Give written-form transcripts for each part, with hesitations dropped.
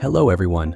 Hello everyone.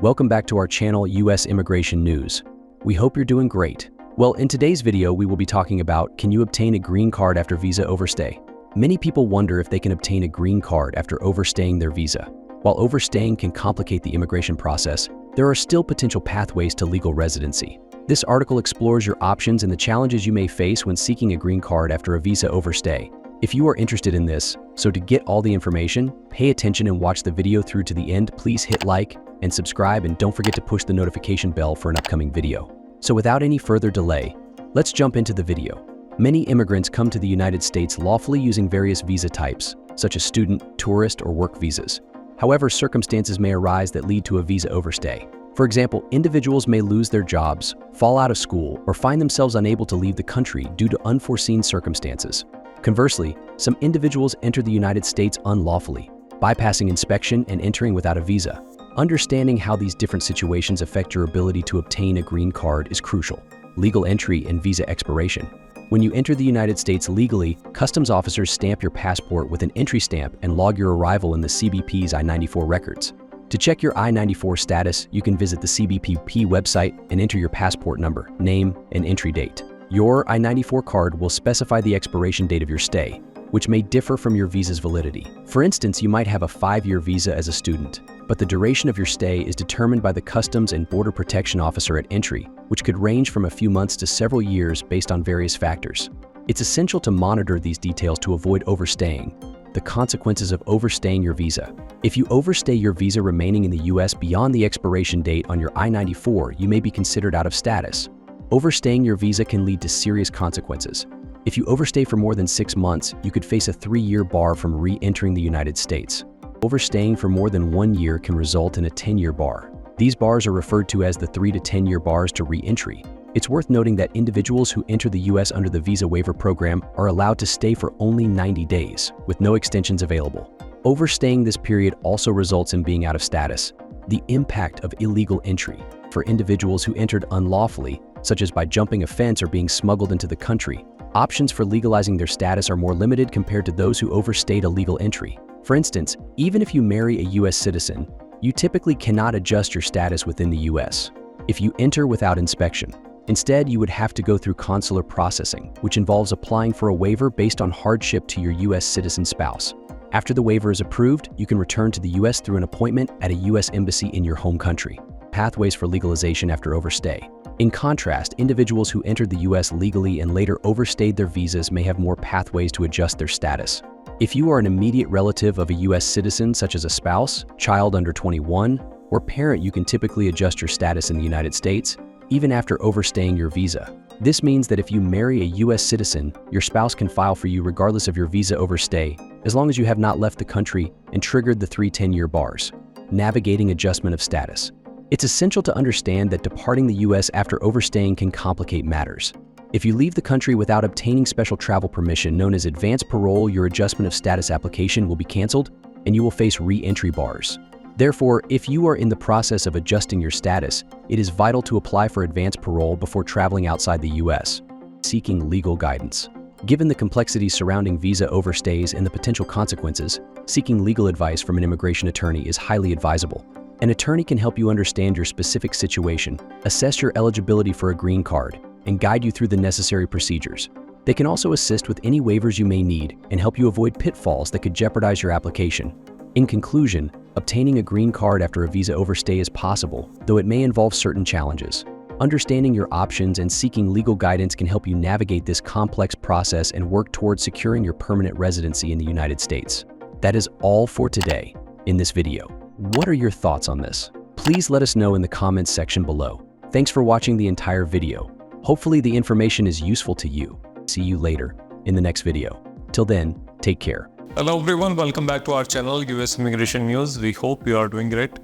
Welcome back to our channel US Immigration News. We hope you're doing great. Well, in today's video we will be talking about, can you obtain a green card after visa overstay? Many people wonder if they can obtain a green card after overstaying their visa. While overstaying can complicate the immigration process, there are still potential pathways to legal residency. This article explores your options and the challenges you may face when seeking a green card after a visa overstay. If you are interested in this, so to get all the information, pay attention and watch the video through to the end. Please hit like and subscribe, and don't forget to push the notification bell for an upcoming video. So without any further delay, let's jump into the video. Many immigrants come to the United States lawfully using various visa types, such as student, tourist, or work visas. However, circumstances may arise that lead to a visa overstay. For example, individuals may lose their jobs, fall out of school, or find themselves unable to leave the country due to unforeseen circumstances. Conversely, some individuals enter the United States unlawfully, bypassing inspection and entering without a visa. Understanding how these different situations affect your ability to obtain a green card is crucial. Legal entry and visa expiration. When you enter the United States legally, customs officers stamp your passport with an entry stamp and log your arrival in the CBP's I-94 records. To check your I-94 status, you can visit the CBP website and enter your passport number, name, and entry date. Your I-94 card will specify the expiration date of your stay, which may differ from your visa's validity. For instance, you might have a 5-year visa as a student, but the duration of your stay is determined by the Customs and Border Protection Officer at entry, which could range from a few months to several years based on various factors. It's essential to monitor these details to avoid overstaying. The consequences of overstaying your visa. If you overstay your visa remaining in the US beyond the expiration date on your I-94, you may be considered out of status. Overstaying your visa can lead to serious consequences. If you overstay for more than 6 months, you could face a 3-year bar from re-entering the United States. Overstaying for more than 1 year can result in a 10-year bar. These bars are referred to as the 3 to 10-year bars to re-entry. It's worth noting that individuals who enter the US under the Visa Waiver Program are allowed to stay for only 90 days, with no extensions available. Overstaying this period also results in being out of status. The impact of illegal entry. For individuals who entered unlawfully, such as by jumping a fence or being smuggled into the country, options for legalizing their status are more limited compared to those who overstayed a legal entry. For instance, even if you marry a US citizen, you typically cannot adjust your status within the US if you enter without inspection. Instead, you would have to go through consular processing, which involves applying for a waiver based on hardship to your US citizen spouse. After the waiver is approved, you can return to the US through an appointment at a US embassy in your home country. Pathways for legalization after overstay. In contrast, individuals who entered the US legally and later overstayed their visas may have more pathways to adjust their status. If you are an immediate relative of a US citizen, such as a spouse, child under 21, or parent, you can typically adjust your status in the United States, even after overstaying your visa. This means that if you marry a US citizen, your spouse can file for you regardless of your visa overstay, as long as you have not left the country and triggered the 3 10-year bars. Navigating adjustment of status. It's essential to understand that departing the US after overstaying can complicate matters. If you leave the country without obtaining special travel permission known as advance parole, your adjustment of status application will be canceled and you will face re-entry bars. Therefore, if you are in the process of adjusting your status, it is vital to apply for advance parole before traveling outside the US. Seeking legal guidance. Given the complexities surrounding visa overstays and the potential consequences, seeking legal advice from an immigration attorney is highly advisable. An attorney can help you understand your specific situation, assess your eligibility for a green card, and guide you through the necessary procedures. They can also assist with any waivers you may need and help you avoid pitfalls that could jeopardize your application. In conclusion, obtaining a green card after a visa overstay is possible, though it may involve certain challenges. Understanding your options and seeking legal guidance can help you navigate this complex process and work towards securing your permanent residency in the United States. That is all for today in this video. What are your thoughts on this? Please let us know in the comments section below. Thanks for watching the entire video. Hopefully the information is useful to you. See you later in the next video. Till then, take care. Hello everyone, welcome back to our channel US Immigration News. We hope you are doing great.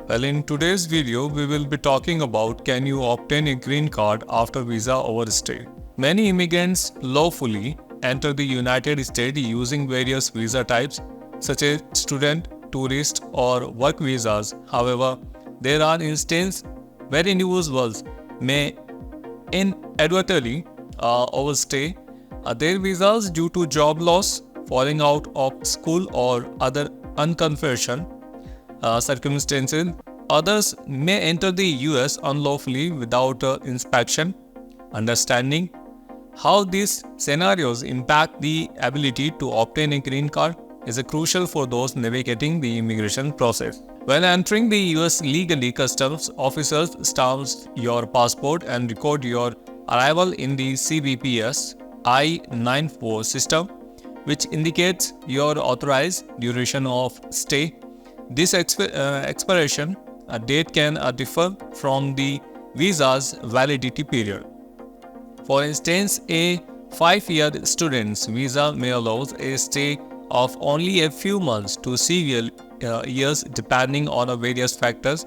Well, in today's video, we will be talking about, can you obtain a green card after visa overstay? Many immigrants lawfully enter the United States using various visa types such as student, tourist, or work visas. However, there are instances where individuals may inadvertently overstay their visas due to job loss, falling out of school, or other unconfirmation circumstances. Others may enter the US unlawfully without inspection. Understanding how these scenarios impact the ability to obtain a green card is crucial for those navigating the immigration process. When entering the US legally, customs officers stamp your passport and record your arrival in the CBP's I-94 system, which indicates your authorized duration of stay. This expiration date can differ from the visa's validity period. For instance, a 5-year student's visa may allow a stay of only a few months to several years depending on various factors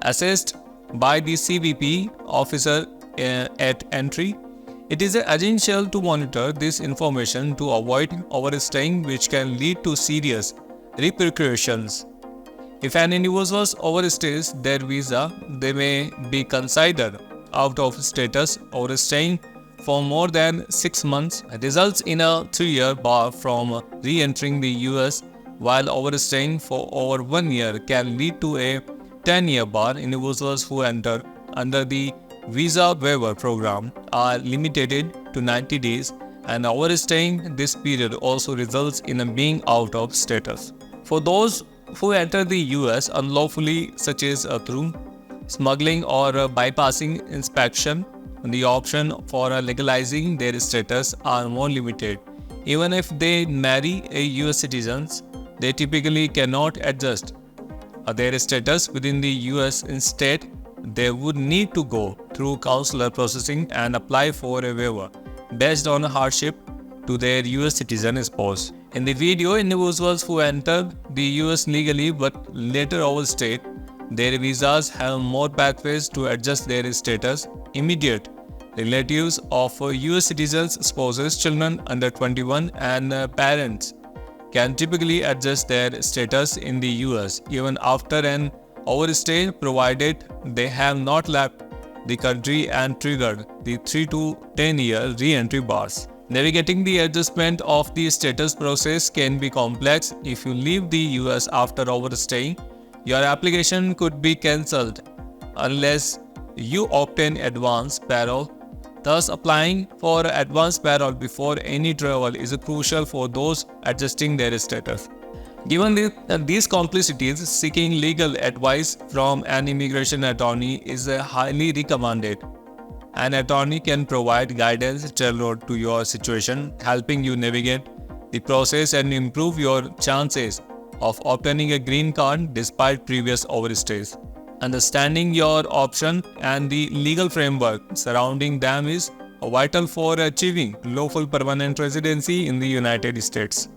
assessed by the CBP officer at entry. It is essential to monitor this information to avoid overstaying, which can lead to serious repercussions. If an individual overstays their visa, they may be considered out of status. Overstaying for more than 6 months results in a 3-year bar from re-entering the US, while overstaying for over 1 year can lead to a 10-year bar. Individuals who enter under the visa waiver program are limited to 90 days, and overstaying this period also results in being out of status. For those who enter the US unlawfully, such as through smuggling or bypassing inspection, the option for legalizing their status are more limited. Even if they marry a US citizens, they typically cannot adjust their status within the US. Instead, they would need to go through consular processing and apply for a waiver based on hardship to their US citizen spouse. In the video, individuals who enter the US legally but later overstayed their visas have more pathways to adjust their status. Immediate relatives of US citizens, spouses, children under 21, and parents can typically adjust their status in the US even after an overstay, provided they have not left the country and triggered the 3 to 10 year re-entry bars. Navigating the adjustment of the status process can be complex. If you leave the US after overstaying, your application could be cancelled unless you obtain advance parole. Thus, applying for advance parole before any travel is crucial for those adjusting their status. Given these complexities, seeking legal advice from an immigration attorney is highly recommended. An attorney can provide guidance tailored to your situation, helping you navigate the process and improve your chances of obtaining a green card despite previous overstays. Understanding your option and the legal framework surrounding them is vital for achieving lawful permanent residency in the United States.